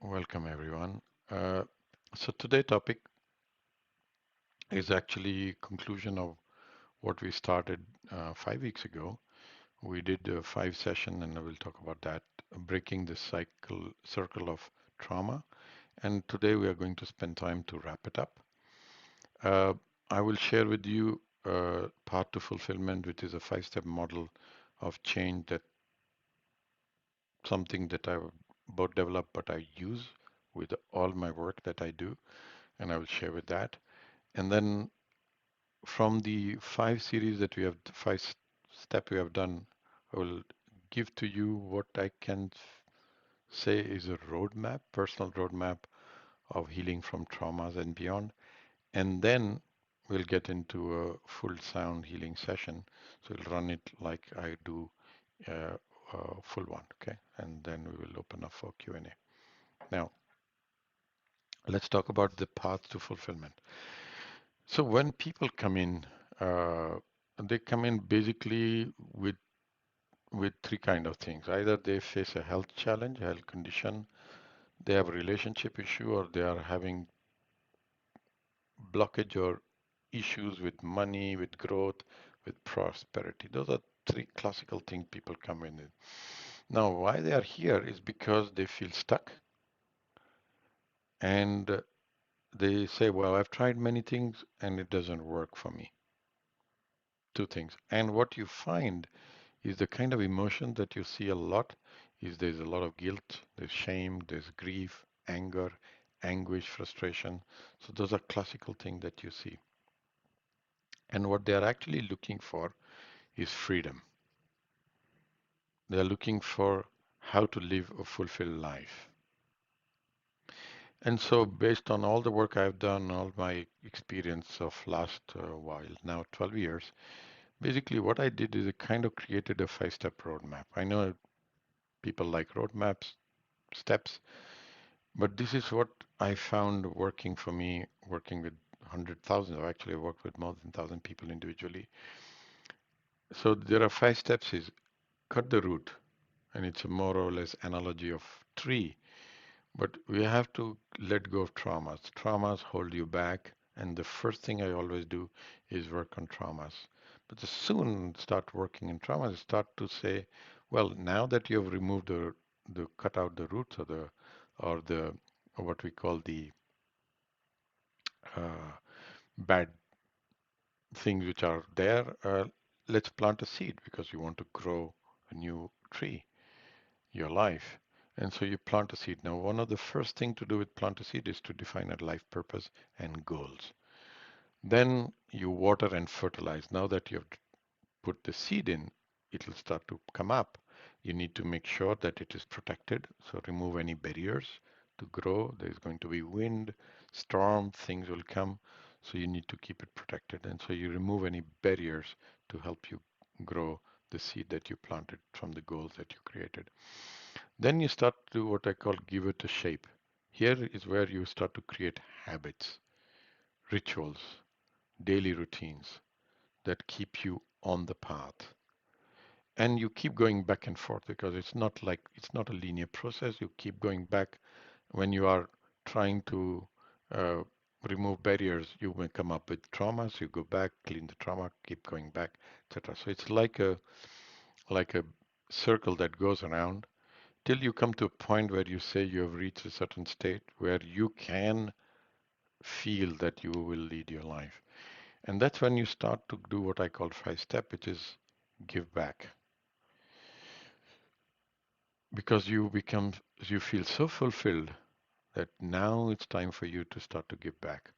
Welcome everyone. Uh, so today topic is actually conclusion of what we started 5 weeks ago. We did a 5 session, and I will talk about that, breaking the circle of trauma. And today we are going to spend time to wrap it up. Uh, I will share with you path to fulfillment, which is a 5-step model of change, that something that I both developed but I use with all my work that I do, and I will share with that. And then from the 5 series that we have, the step we have done, I will give to you what I can say is a roadmap, personal roadmap of healing from traumas and beyond. And then we'll get into a full sound healing session. So we'll run it like I do uh, a full one, okay? And then we will open up for Q&A. Now, let's talk about the path to fulfillment. So when people come in, uh, they come in basically with three kind of things. Either they face a health challenge, a health condition, they have a relationship issue, or they are having blockage or issues with money, with growth, with prosperity. Those are three classical things people come in with. Now, why they are here is because they feel stuck, and they say, well, I've tried many things and it doesn't work for me. Two things. And what you find is the kind of emotion that you see a lot is there's a lot of guilt, there's shame, there's grief, anger, anguish, frustration. So those are classical things that you see. And what they are actually looking for is freedom. They are looking for how to live a fulfilled life. And so based on all the work I've done, all my experience of last while, now 12 years, basically what I did is I kind of created a 5-step roadmap. I know people like roadmaps, steps. But this is what I found working for me, working with 100,000. I've actually worked with more than 1,000 people individually. So there are 5 steps is cut the root, and it's a more or less analogy of tree. But we have to let go of traumas. Traumas hold you back, and the first thing I always do is work on traumas. But as soon start working in traumas, start to say, well, now that you have removed the cut out the roots or the what we call the uh, bad things which are there, let's plant a seed because you want to grow a new tree, your life. And so you plant a seed. Now, one of the first thing to do with plant a seed is to define a life purpose and goals. Then you water and fertilize. Now that you have put the seed in, it will start to come up. You need to make sure that it is protected. So remove any barriers to grow. There's going to be wind, storm, things will come. So you need to keep it protected. And so you remove any barriers to help you grow the seed that you planted from the goals that you created. Then you start to do what I call give it a shape. Here is where you start to create habits, rituals, daily routines that keep you on the path. And you keep going back and forth because it's not a linear process. You keep going back when you are trying to uh, remove barriers. You may come up with traumas. You go back, clean the trauma, keep going back, etc. So it's like a circle that goes around till you come to a point where you say you have reached a certain state where you can feel that you will lead your life. And that's when you start to do what I call 5 step, which is give back. Because you feel so fulfilled that now it's time for you to start to give back.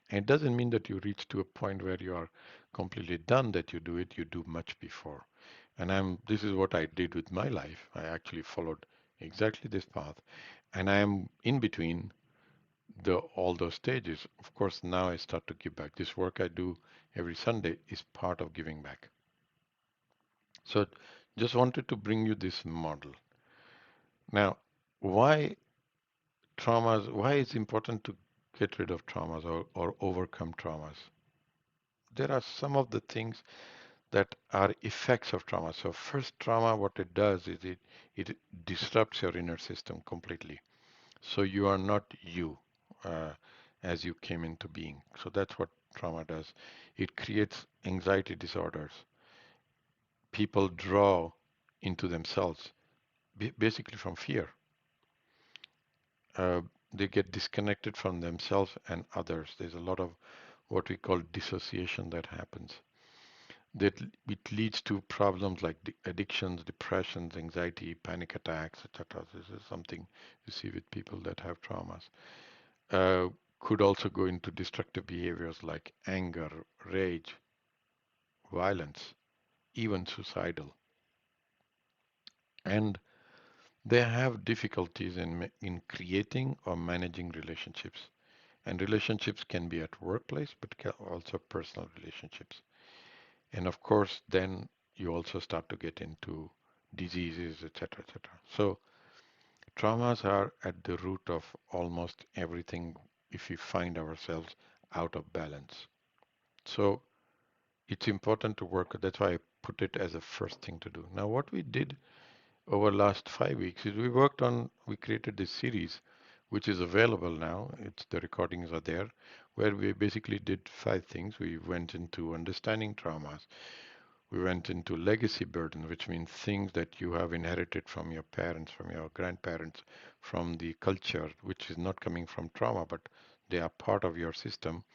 And it doesn't mean that you reach to a point where you are completely done that you do it. You do much before. And this is what I did with my life. I actually followed exactly this path. And I am in between all those stages. Of course, now I start to give back. This work I do every Sunday is part of giving back. So just wanted to bring you this model. Now, why why it's important to get rid of traumas or overcome traumas? There are some of the things that are effects of trauma. So first trauma, what it does is it disrupts your inner system completely. So you are not you uh, as you came into being. So that's what trauma does. It creates anxiety disorders. People draw into themselves, basically from fear. Uh, they get disconnected from themselves and others. There's a lot of what we call dissociation that happens. That it leads to problems like addictions, depressions, anxiety, panic attacks, etc. This is something you see with people that have traumas. Uh, could also go into destructive behaviors like anger, rage, violence, even suicidal. And they have difficulties in creating or managing relationships. And relationships can be at workplace, but can also personal relationships. And of course, then you also start to get into diseases, etc., etc. So traumas are at the root of almost everything if we find ourselves out of balance. So it's important to work. That's why I put it as a first thing to do. Now, what we did over last 5 weeks is we created this series, which is available now. The recordings are there, where we basically did 5 things. We went into understanding traumas. We went into legacy burden, which means things that you have inherited from your parents, from your grandparents, from the culture, which is not coming from trauma, but they are part of your system.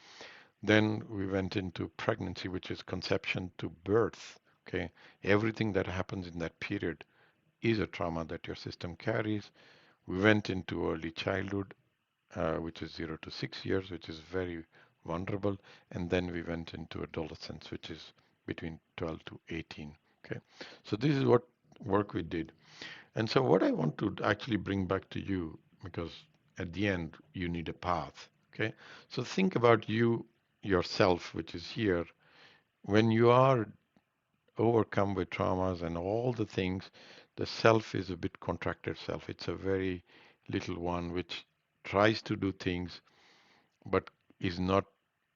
Then we went into pregnancy, which is conception to birth. Okay, everything that happens in that period is a trauma that your system carries. We went into early childhood, which is 0 to 6 years, which is very vulnerable. And then we went into adolescence, which is between 12 to 18. Okay, so this is what work we did. And so, what I want to actually bring back to you, because at the end, you need a path. Okay, so think about you yourself, which is here, when you are overcome with traumas and all the things, the self is a bit contracted self. It's a very little one which tries to do things but is not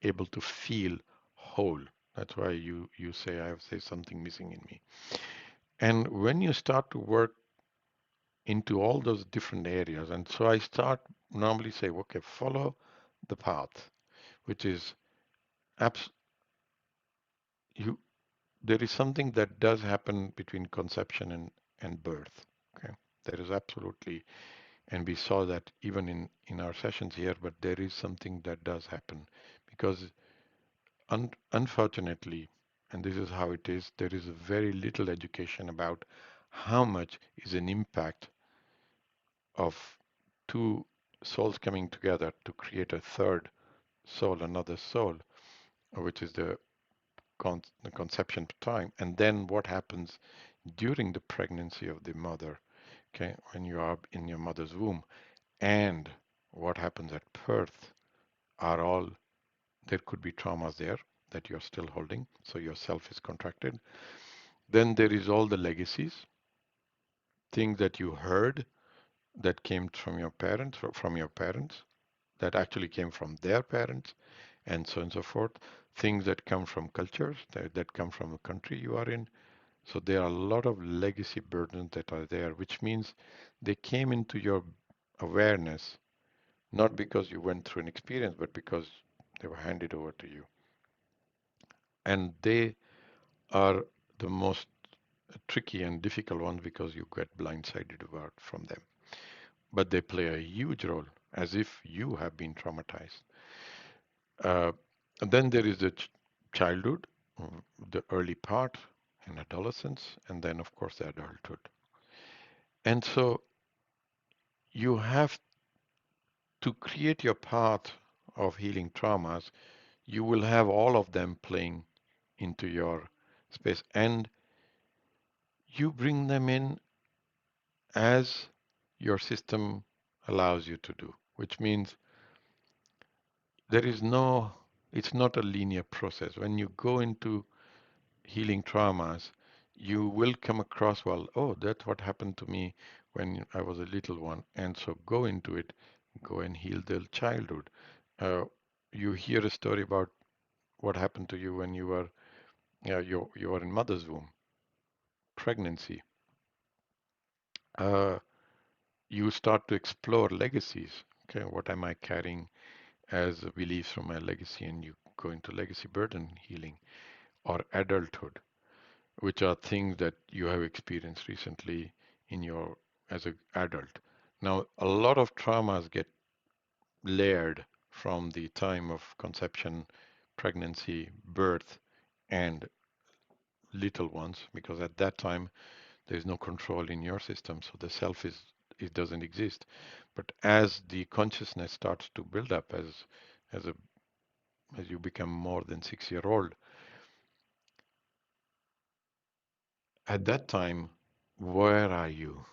able to feel whole. That's why you say I have say something missing in me. And when you start to work into all those different areas, and so I start normally say, okay, follow the path, which is abs- you there is something that does happen between conception and birth. Okay, there is absolutely, and we saw that even in our sessions here, but there is something that does happen because unfortunately, and this is how it is, there is very little education about how much is an impact of two souls coming together to create a third soul, another soul, which is the conception time, and then what happens during the pregnancy of the mother, okay, when you are in your mother's womb, and what happens at birth are all, there could be traumas there that you're still holding, so your self is contracted. Then there is all the legacies, things that you heard that came from your parents, that actually came from their parents, and so on and so forth. Things that come from cultures, that come from the country you are in. So there are a lot of legacy burdens that are there, which means they came into your awareness not because you went through an experience, but because they were handed over to you. And they are the most tricky and difficult ones because you get blindsided about from them. But they play a huge role as if you have been traumatized. Uh, and then there is the childhood, the early part, and adolescence, and then, of course, the adulthood. And so you have to create your path of healing traumas. You will have all of them playing into your space, and you bring them in as your system allows you to do, which means there is no, it's not a linear process. When you go into healing traumas, you will come across, well, oh, that's what happened to me when I was a little one. And so go into it, go and heal the childhood. Uh, you hear a story about what happened to you when you were in mother's womb, pregnancy. Uh, you start to explore legacies. Okay, what am I carrying as beliefs from my legacy? And you go into legacy burden healing or adulthood, which are things that you have experienced recently in your as an adult. Now, a lot of traumas get layered from the time of conception, pregnancy, birth, and little ones, because at that time there is no control in your system, so the self is it doesn't exist. But as the consciousness starts to build up, as a as you become more than 6 year old, at that time, where are you?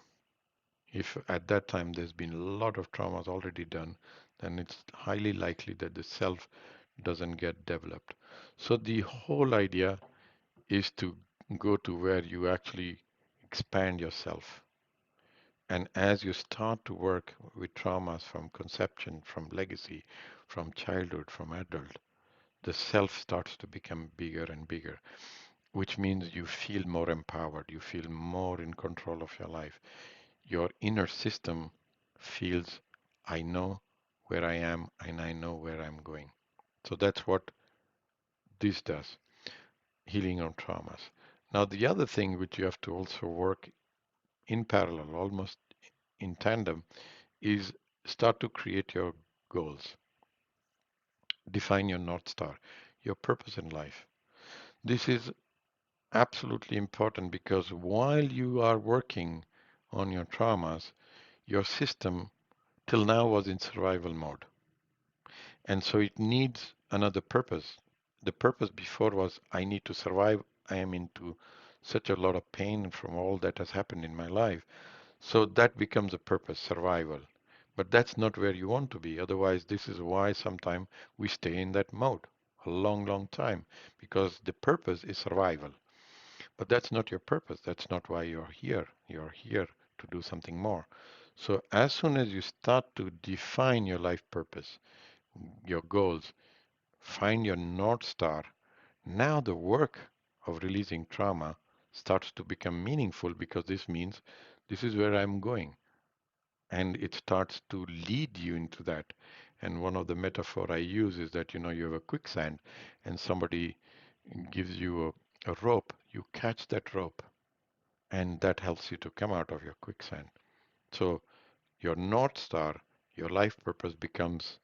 If at that time there's been a lot of traumas already done, then it's highly likely that the self doesn't get developed. So the whole idea is to go to where you actually expand yourself. And as you start to work with traumas from conception, from legacy, from childhood, from adult, the self starts to become bigger and bigger, which means you feel more empowered, you feel more in control of your life. Your inner system feels, I know where I am and I know where I'm going. So that's what this does, healing on traumas. Now, the other thing which you have to also work in parallel, almost in tandem, is start to create your goals. Define your North Star, your purpose in life. This is absolutely important because while you are working on your traumas, your system till now was in survival mode. And so it needs another purpose. The purpose before was I need to survive. I am into such a lot of pain from all that has happened in my life. So that becomes a purpose, survival. But that's not where you want to be. Otherwise, this is why sometimes we stay in that mode a long, long time because the purpose is survival. But that's not your purpose. That's not why you're here. You're here to do something more. So as soon as you start to define your life purpose, your goals, find your North Star, now the work of releasing trauma starts to become meaningful because this means this is where I'm going. And it starts to lead you into that. And one of the metaphor I use is that you have a quicksand and somebody gives you a rope. You catch that rope and that helps you to come out of your quicksand. So your North Star, your life purpose becomes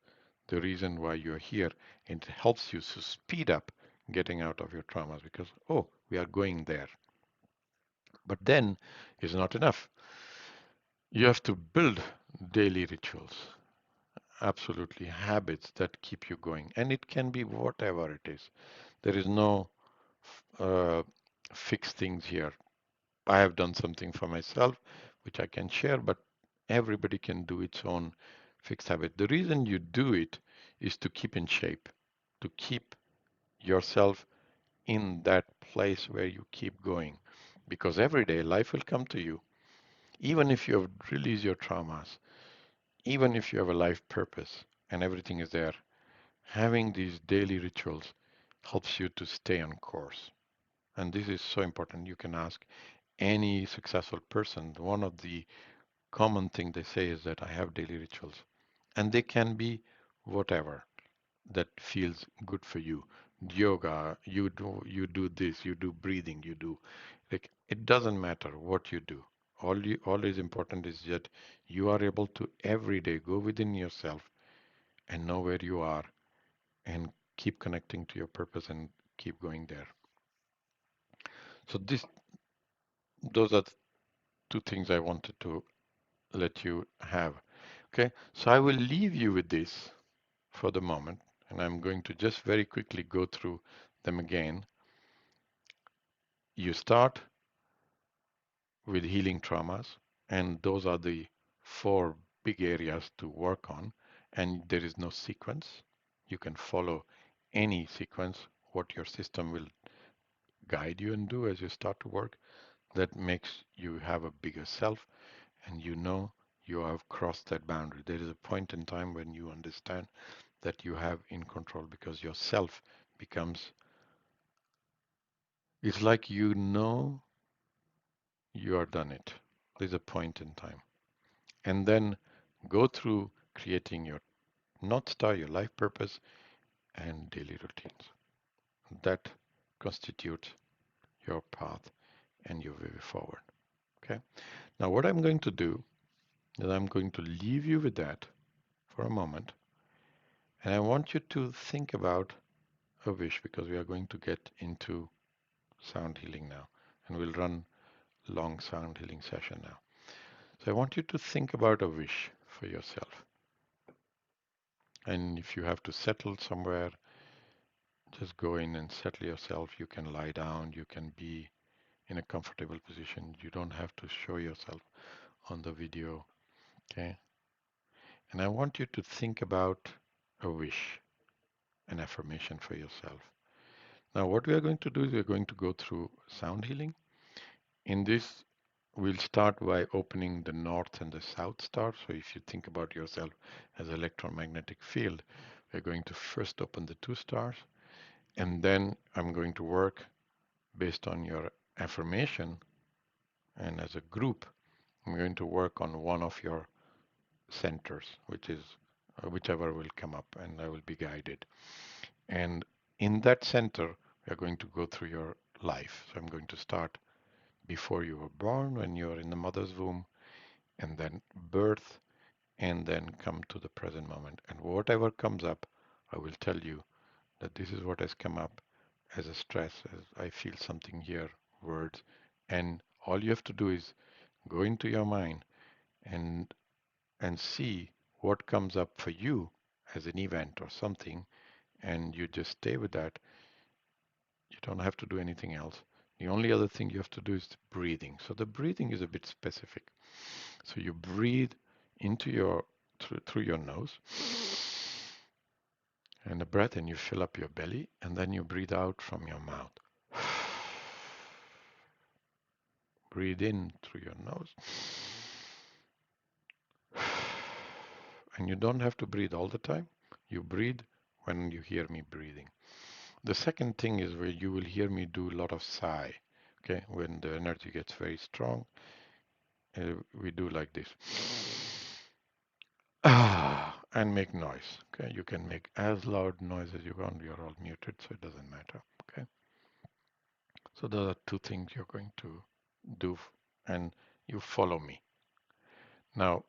the reason why you're here, and it helps you to speed up getting out of your traumas because, oh, we are going there. But then it's not enough. You have to build daily rituals, absolutely habits that keep you going. And it can be whatever it is. There is no uh, fixed things here. I have done something for myself, which I can share, but everybody can do its own fixed habit. The reason you do it is to keep in shape, to keep yourself in that place where you keep going. Because every day life will come to you, even if you have released your traumas, even if you have a life purpose and everything is there, having these daily rituals helps you to stay on course. And this is so important. You can ask any successful person. One of the common thing they say is that I have daily rituals. And they can be whatever that feels good for you. Yoga, you do this, you do breathing, you do like it doesn't matter what you do. All is important is that you are able to every day go within yourself and know where you are and keep connecting to your purpose and keep going there. So those are the two things I wanted to let you have. Okay, so I will leave you with this for the moment, and I'm going to just very quickly go through them again. You start with healing traumas, and those are the four big areas to work on, and there is no sequence. You can follow any sequence, what your system will guide you and do as you start to work. That makes you have a bigger self, and you know you have crossed that boundary. There is a point in time when you understand that you have in control because your self becomes, it's like you know you are done it. There's a point in time. and then go through creating your North Star, your life purpose, and daily routines. That constitutes your path and your way forward. Okay. Now, what I'm going to do is I'm going to leave you with that for a moment, and I want you to think about a wish because we are going to get into sound healing now, and we'll run long sound healing session now. So I want you to think about a wish for yourself. And if you have to settle somewhere, just go in and settle yourself. You can lie down, you can be in a comfortable position. You don't have to show yourself on the video. Okay. And I want you to think about a wish, an affirmation for yourself. Now, what we are going to do is we're going to go through sound healing. In this, we'll start by opening the north and the south star. So if you think about yourself as an electromagnetic field, we're going to first open the two stars, and then I'm going to work based on your affirmation. And as a group, I'm going to work on one of your centers, which is whichever will come up, and I will be guided. And in that center, we are going to go through your life. So I'm going to start before you were born, when you are in the mother's womb, and then birth, and then come to the present moment. And whatever comes up, I will tell you that this is what has come up as a stress, as I feel something here, words. And all you have to do is go into your mind and see what comes up for you as an event or something, and you just stay with that. You don't have to do anything else. The only other thing you have to do is breathing. So the breathing is a bit specific. So you breathe into your through your nose, and the breath, and you fill up your belly, and then you breathe out from your mouth. Breathe in through your nose, and you don't have to breathe all the time. You breathe when you hear me breathing. The second thing is where you will hear me do a lot of sigh. Okay, when the energy gets very strong, we do like this. And make noise. Okay, you can make as loud noise as you want. You're all muted, so it doesn't matter. Okay, so those are two things you're going to do, and you follow me. Now,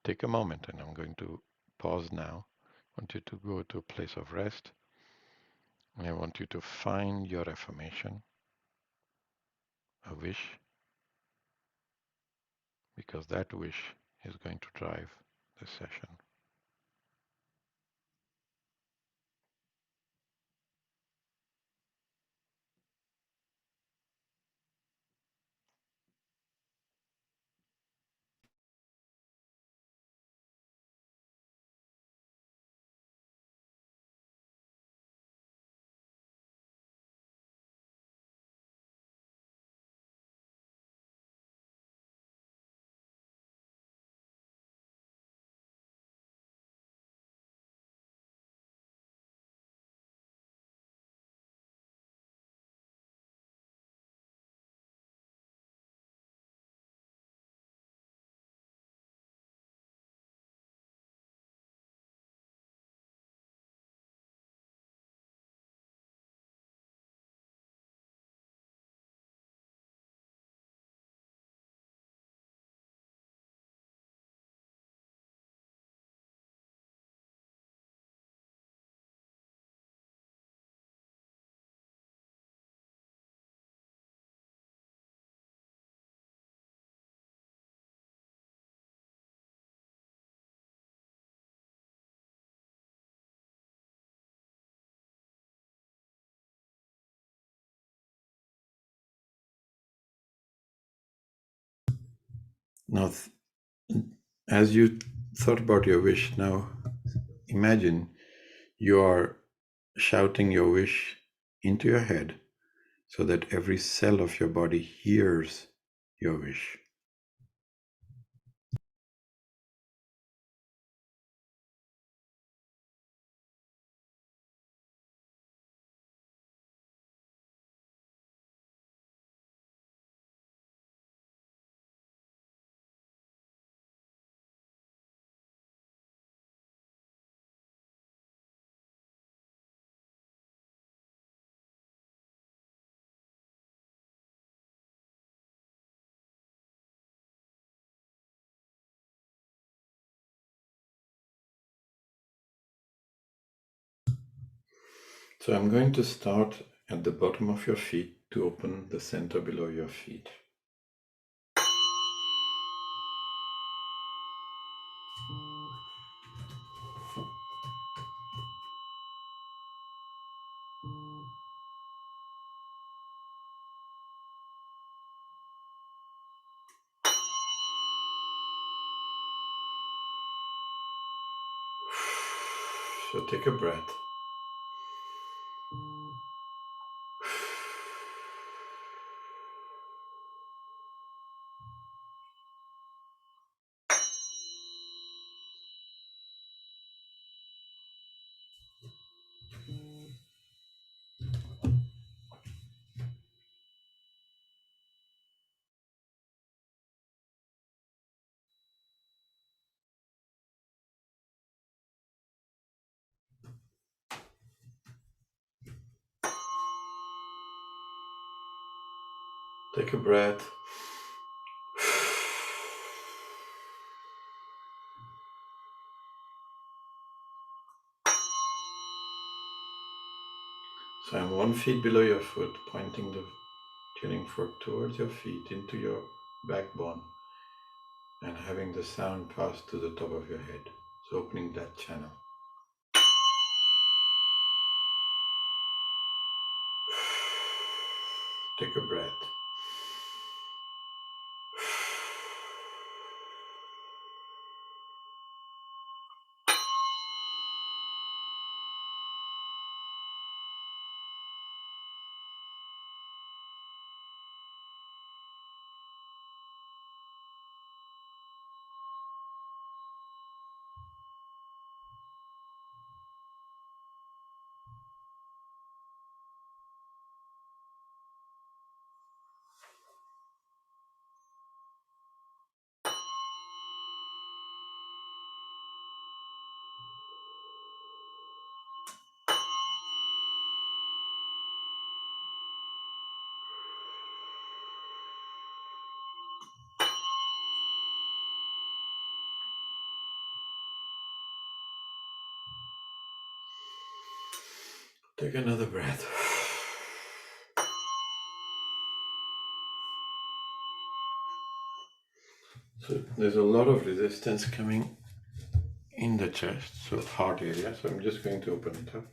take a moment, and I'm going to pause now. I want you to go to a place of rest, and I want you to find your affirmation, a wish, because that wish is going to drive the session. Now, as you thought about your wish, now imagine you are shouting your wish into your head so that every cell of your body hears your wish. So I'm going to start at the bottom of your feet to open the center below your feet. So take a breath. Take a breath. So I'm 1 foot below your foot, pointing the tuning fork towards your feet into your backbone and having the sound pass to the top of your head. So opening that channel. Take a breath. Take another breath. So there's a lot of resistance coming in the chest, so heart area. So I'm just going to open it up.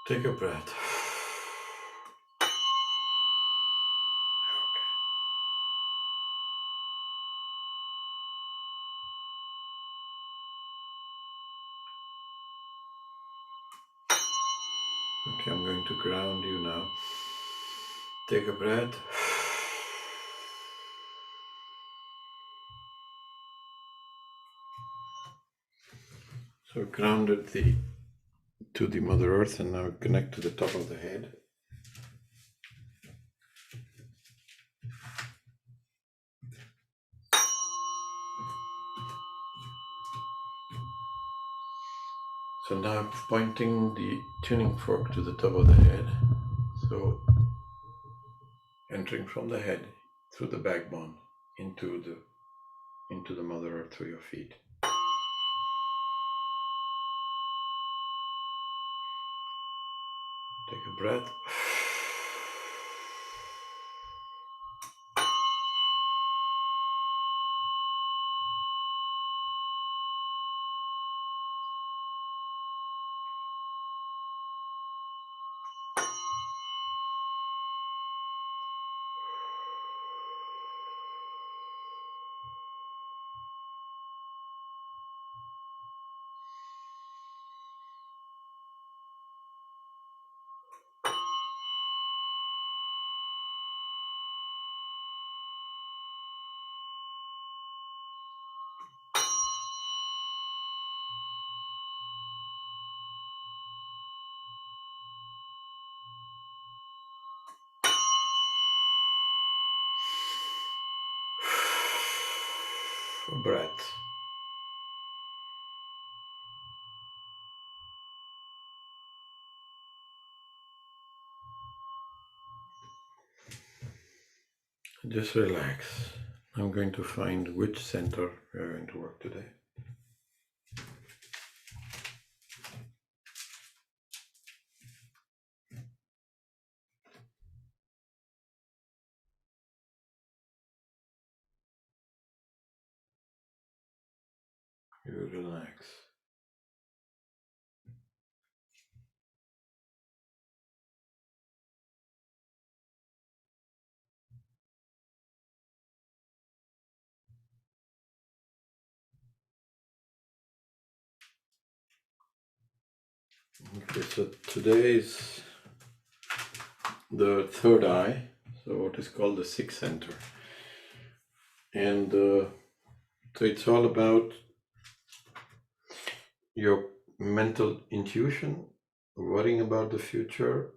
Take a breath. Okay, I'm going to ground you now. Take a breath. So grounded to the Mother Earth, and now connect to the top of the head. So now pointing the tuning fork to the top of the head. So entering from the head through the backbone into the Mother Earth through your feet. Take a breath. for breath. Just relax. I'm going to find which center we are going to work today. You relax. Okay, so today is the third eye, so what is called the sixth center. And so it's all about your mental intuition, worrying about the future,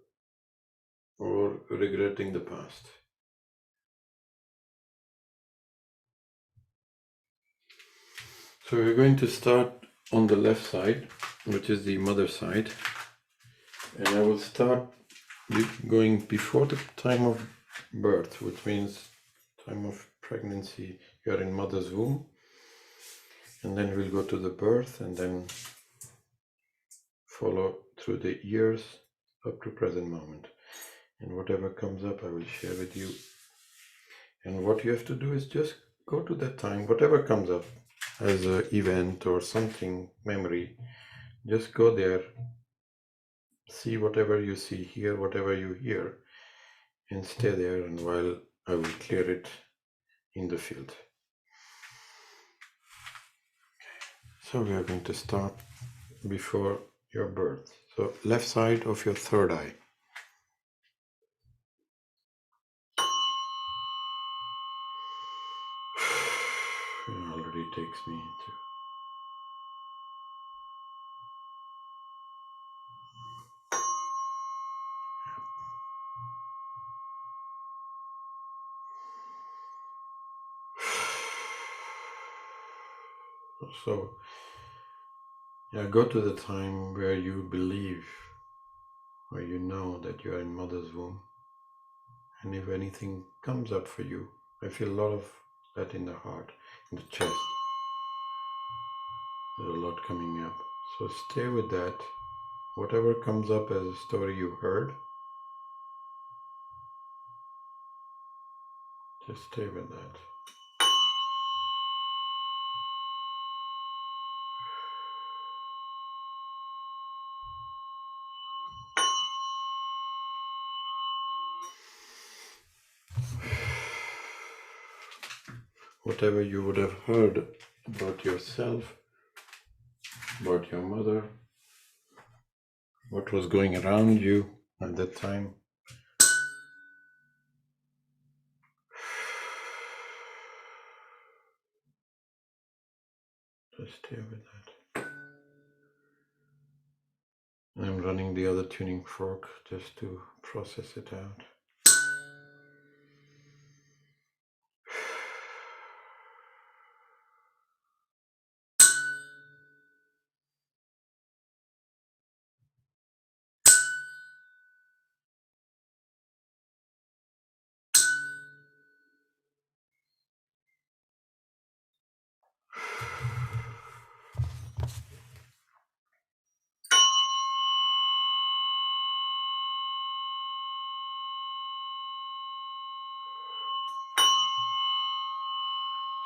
or regretting the past. So we're going to start on the left side, which is the mother side. And I will start going before the time of birth, which means time of pregnancy. You're in mother's womb. And then we'll go to the birth and then follow through the years up to present moment. And whatever comes up, I will share with you. And what you have to do is just go to that time, whatever comes up as an event or something, memory, just go there, see whatever you see, hear whatever you hear, and stay there, and while I will clear it in the field. So we are going to start before your birth. So left side of your third eye. It already takes me to. So, yeah, go to the time where you believe, where you know that you are in mother's womb. And if anything comes up for you, I feel a lot of that in the heart, in the chest. There's a lot coming up. So stay with that. Whatever comes up as a story you heard, just stay with that. Whatever you would have heard about yourself, about your mother, what was going around you at that time. Just stay with that. I'm running the other tuning fork just to process it out.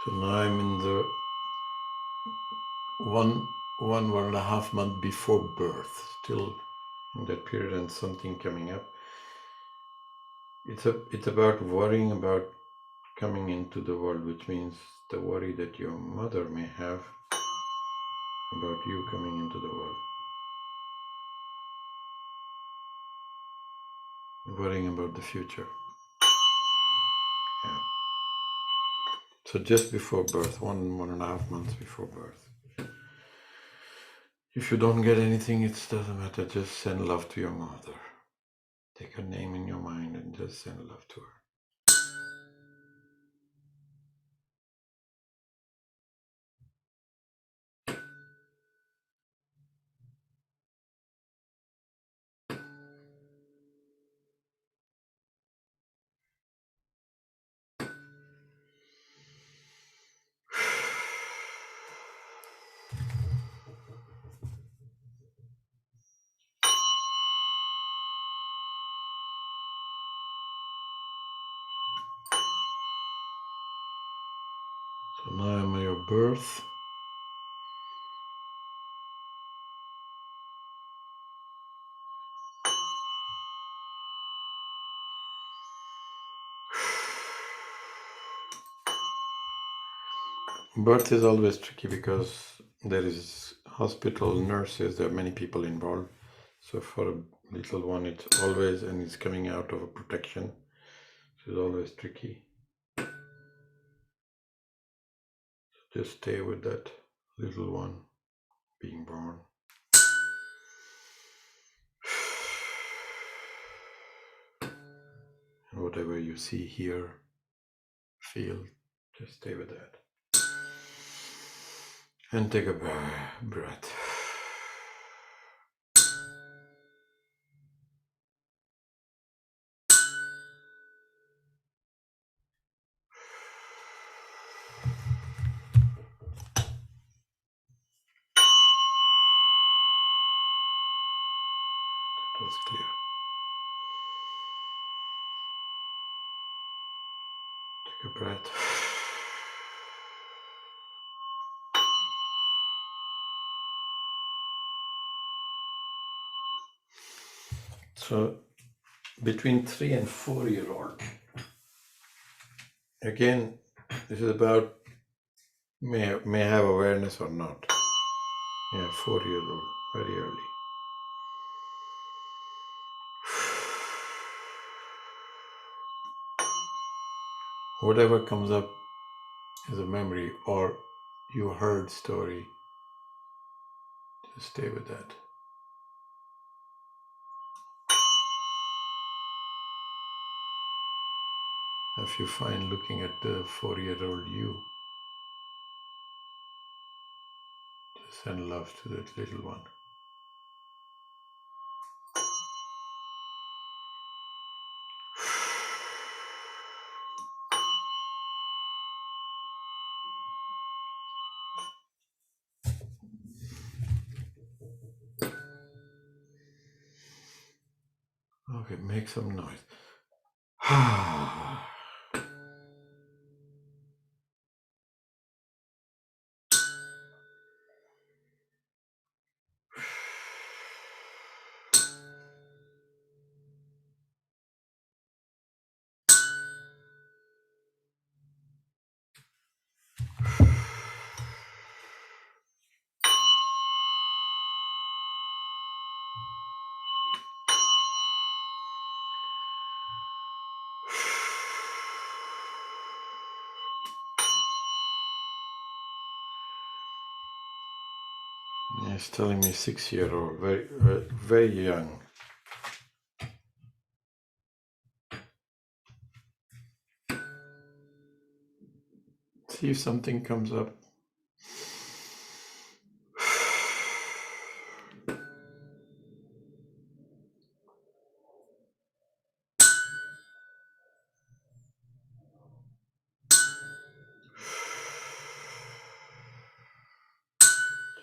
So now I'm in the one and a half month before birth, still in that period, and something coming up. It's about worrying about coming into the world, which means the worry that your mother may have about you coming into the world. Worrying about the future. Yeah. So just before birth, one and a half months before birth. If you don't get anything, it doesn't matter. Just send love to your mother. Take her name in your mind and just send love to her. So now I'm at your birth. Birth is always tricky because there is hospital nurses, there are many people involved. So for a little one, it's always, and it's coming out of a protection. So it's always tricky. Just stay with that little one being born. And whatever you see, hear, feel, just stay with that. And take a breath. That was clear. Take a breath. So between 3 and 4-year-old, again, this is about may have awareness or not. Yeah, 4-year-old, very early. Whatever comes up is a memory or you heard story. Just stay with that. If you find looking at the 4-year-old you, just send love to that little one. Okay, make some noise. He's telling me 6-year-old, very young. See if something comes up.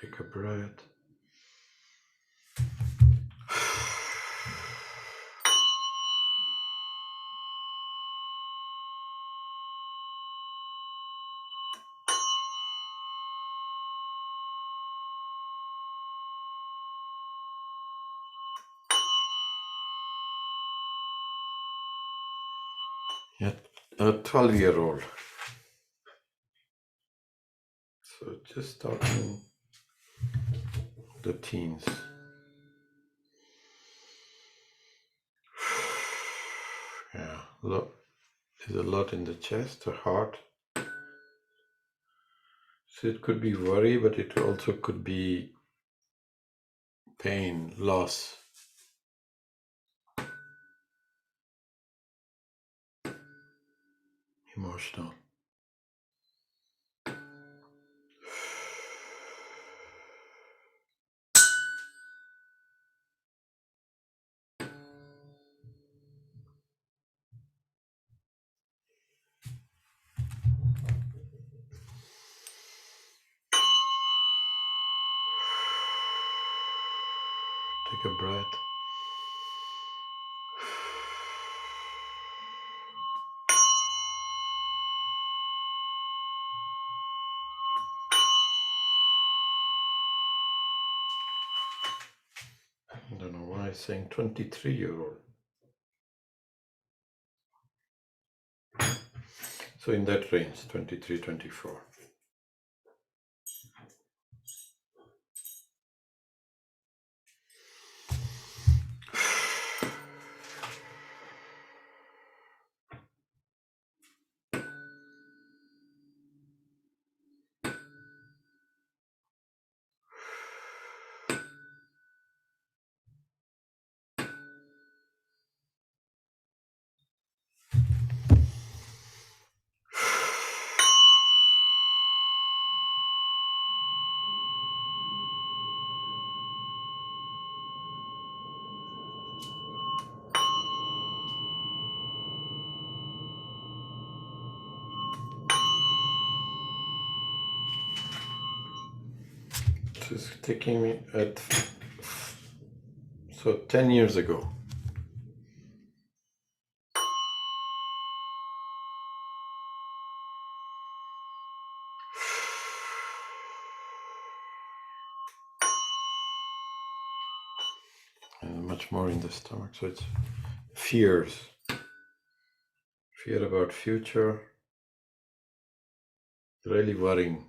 Take a breath. Yeah, a 12-year-old. So just talking the teens. Yeah, there's a lot in the chest, the heart. So it could be worry, but it also could be pain, loss. Emotional. Take a breath. I don't know why I'm saying 23-year-old. So in that range, 23, 24. This is taking me at 10 years ago. And much more in the stomach. So it's fears. Fear about future. Really worrying.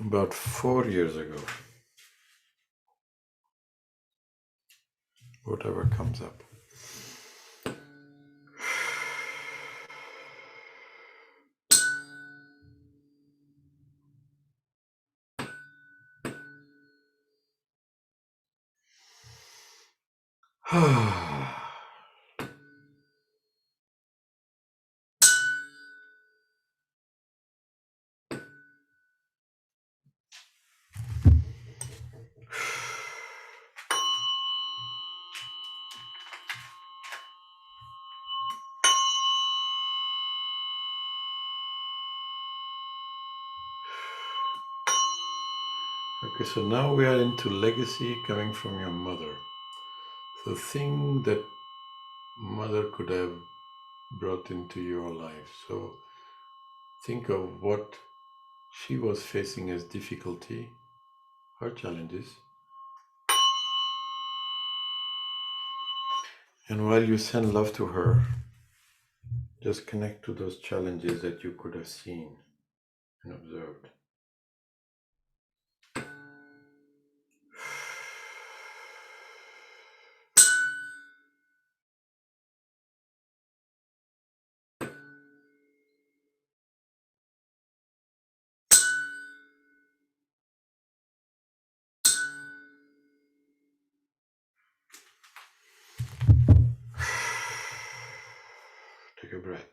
About 4 years ago. Whatever comes up. Okay, so now we are into legacy coming from your mother. The thing that mother could have brought into your life. So think of what she was facing as difficulty, her challenges. And while you send love to her, just connect to those challenges that you could have seen and observed. Take a breath.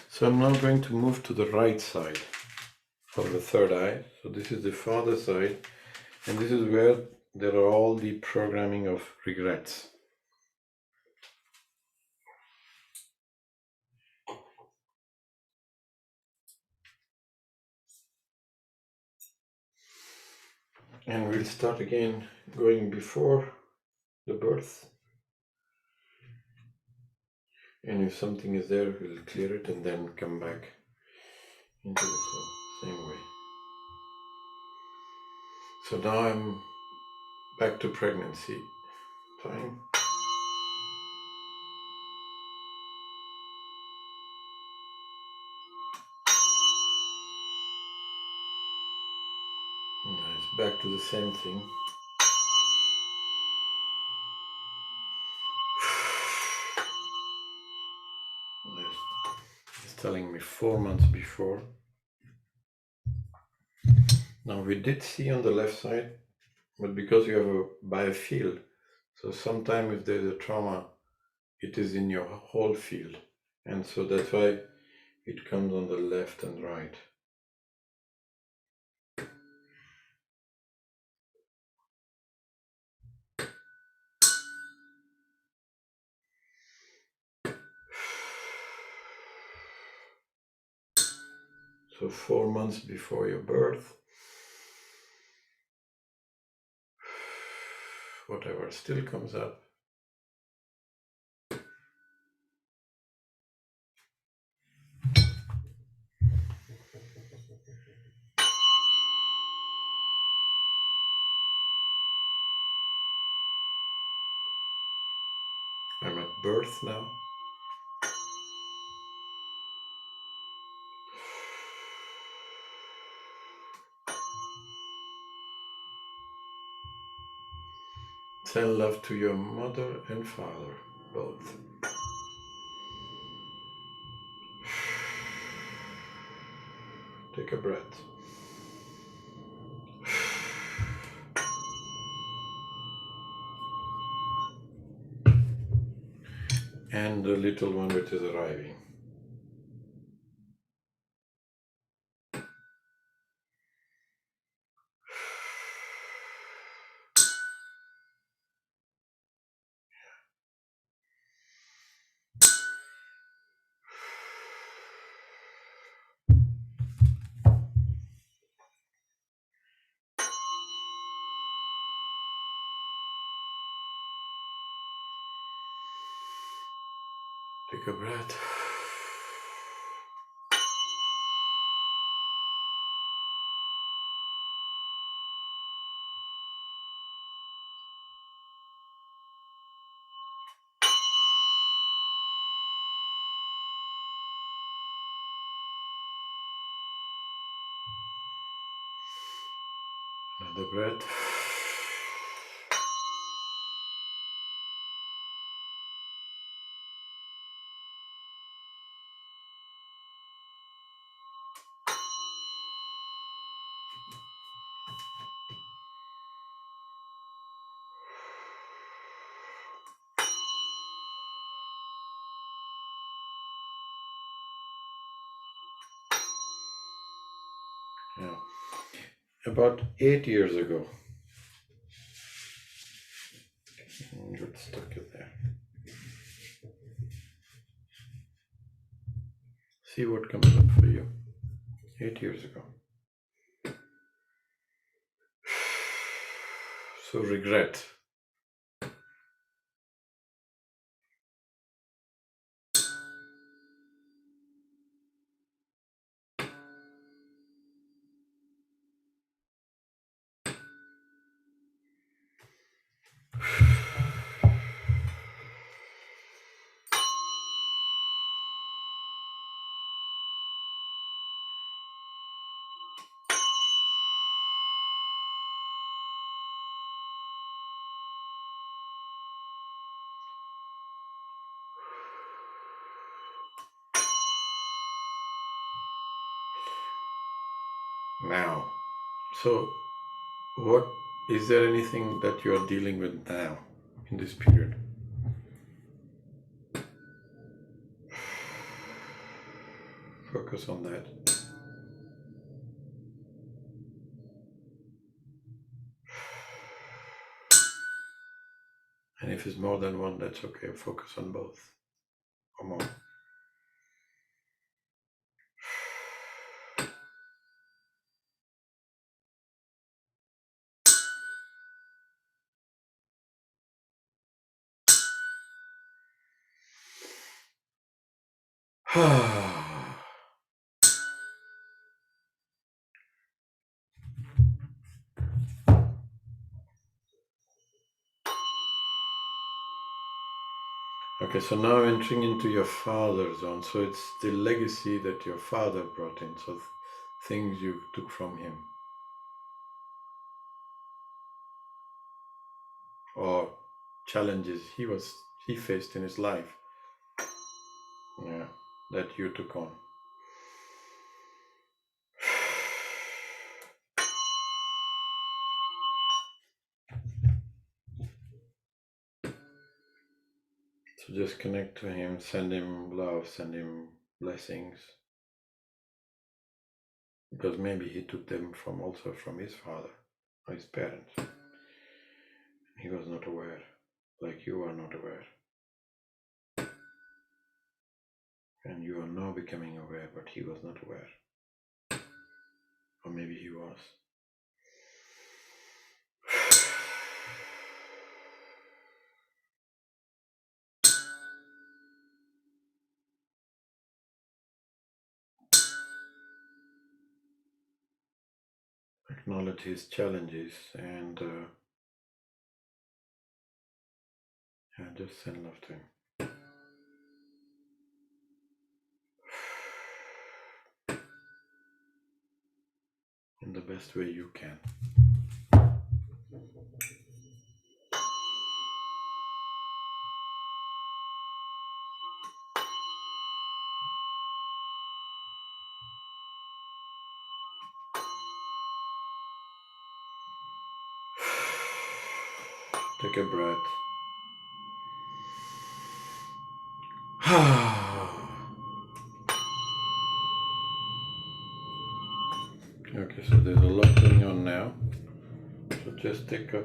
So I'm now going to move to the right side of the third eye. So this is the father side, and this is where there are all the programming of regrets. And we'll start again going before the birth. And if something is there, we'll clear it and then come back into the flow, same way. So now I'm back to pregnancy time. Nice, back to the same thing. Nice. telling me 4 months before. Now we did see on the left side, but because you have a biofield, so sometimes if there's a trauma, it is in your whole field. And so that's why it comes on the left and right. So 4 months before your birth, whatever still comes up. I'm at birth now. Send love to your mother and father, both. Take a breath. And the little one which is arriving. Take a breath. Another breath. Yeah. About 8 years ago. Get stuck in there. See what comes up for you. 8 years ago. So regret. Now. So what is there anything that you are dealing with now in this period? Focus on that. And if it's more than one, that's okay. Focus on both or more. Okay, so now entering into your father zone. So it's the legacy that your father brought in. So things you took from him. Or challenges he faced in his life. Yeah, that you took on. So just connect to him, send him love, send him blessings. Because maybe he took them also from his father or his parents. He was not aware, like you are not aware. And you are now becoming aware, but he was not aware. Or maybe he was. Acknowledge his challenges and just send love to him. In the best way you can. Take a breath. Okay, so there's a lot going on now. So just take a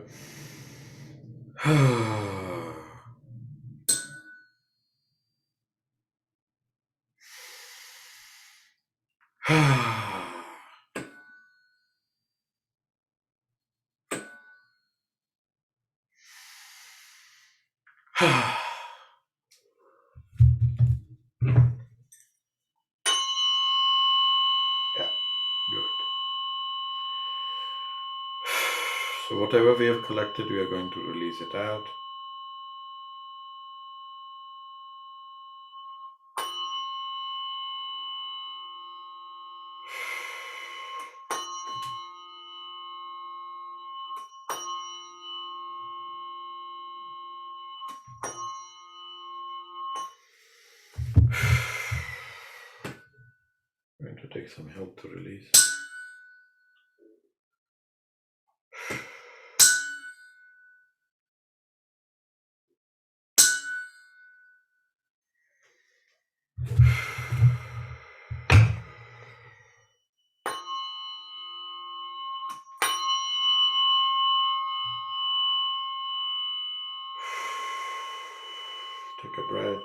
yeah, good. So whatever we have collected, we are going to release it out. I'm going to take some help to release. Take a breath.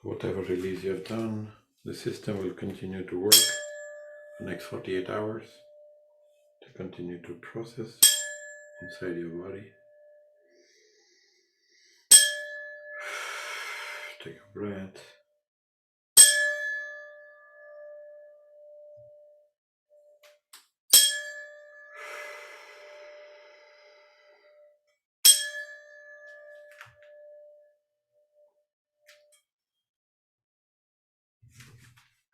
Whatever release you have done, the system will continue to work the next 48 hours to continue to process inside your body. Take a breath.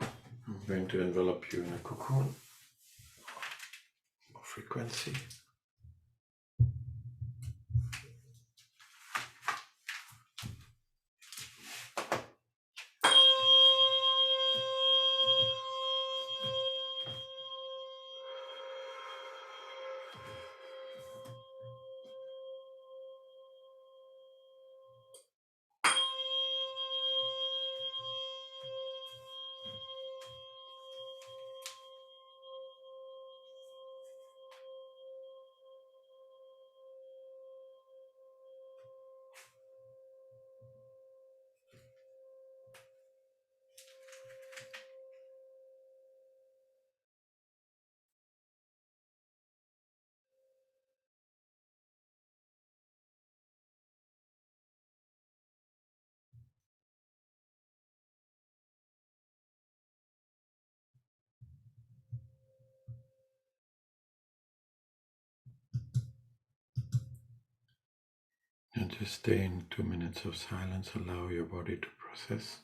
I'm going to envelop you in a cocoon of frequency. And just stay in 2 minutes of silence. Allow your body to process.